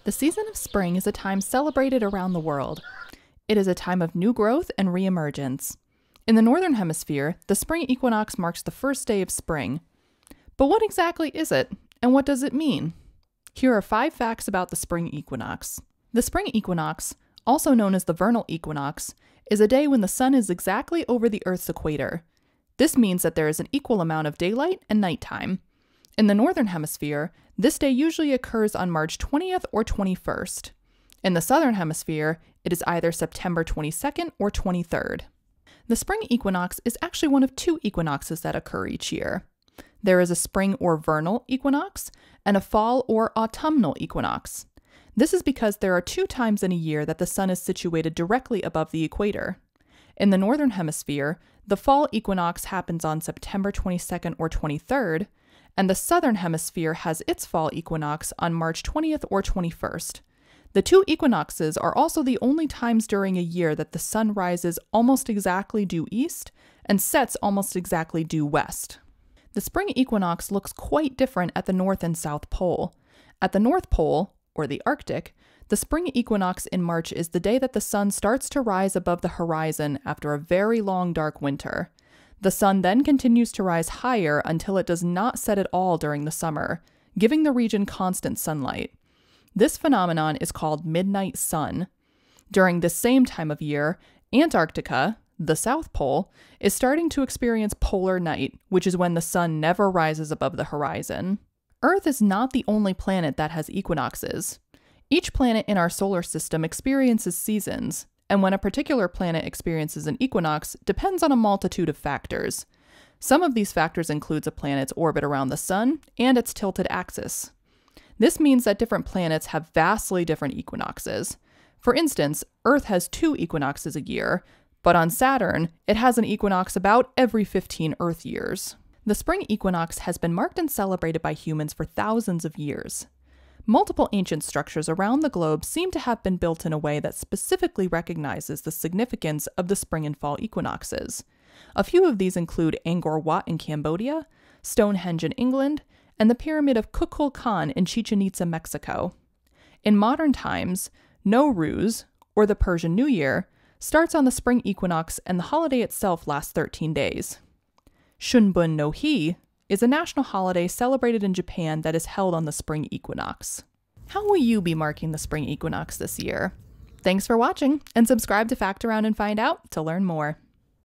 The season of spring is a time celebrated around the world. It is a time of new growth and reemergence. In the Northern Hemisphere, the spring equinox marks the first day of spring. But what exactly is it, and what does it mean? Here are 5 facts about the spring equinox. The spring equinox, also known as the vernal equinox, is a day when the sun is exactly over the Earth's equator. This means that there is an equal amount of daylight and nighttime. In the Northern Hemisphere, this day usually occurs on March 20th or 21st. In the Southern Hemisphere, it is either September 22nd or 23rd. The spring equinox is actually one of 2 equinoxes that occur each year. There is a spring or vernal equinox and a fall or autumnal equinox. This is because there are 2 times in a year that the sun is situated directly above the equator. In the Northern Hemisphere, the fall equinox happens on September 22nd or 23rd, and the Southern Hemisphere has its fall equinox on March 20th or 21st. The 2 equinoxes are also the only times during a year that the sun rises almost exactly due east and sets almost exactly due west. The spring equinox looks quite different at the North and South Pole. At the North Pole, or the Arctic, the spring equinox in March is the day that the sun starts to rise above the horizon after a very long dark winter. The sun then continues to rise higher until it does not set at all during the summer, giving the region constant sunlight. This phenomenon is called midnight sun. During this same time of year, Antarctica, the South Pole, is starting to experience polar night, which is when the sun never rises above the horizon. Earth is not the only planet that has equinoxes. Each planet in our solar system experiences seasons, and when a particular planet experiences an equinox depends on a multitude of factors. Some of these factors include a planet's orbit around the sun and its tilted axis. This means that different planets have vastly different equinoxes. For instance, Earth has 2 equinoxes a year, but on Saturn, it has an equinox about every 15 Earth years. The spring equinox has been marked and celebrated by humans for thousands of years. Multiple ancient structures around the globe seem to have been built in a way that specifically recognizes the significance of the spring and fall equinoxes. A few of these include Angkor Wat in Cambodia, Stonehenge in England, and the Pyramid of Kukulkan in Chichen Itza, Mexico. In modern times, Nowruz, or the Persian New Year, starts on the spring equinox and the holiday itself lasts 13 days. Shunbun no Hi is a national holiday celebrated in Japan that is held on the spring equinox. How will you be marking the spring equinox this year? Thanks for watching, and subscribe to Fact Around and Find Out to learn more.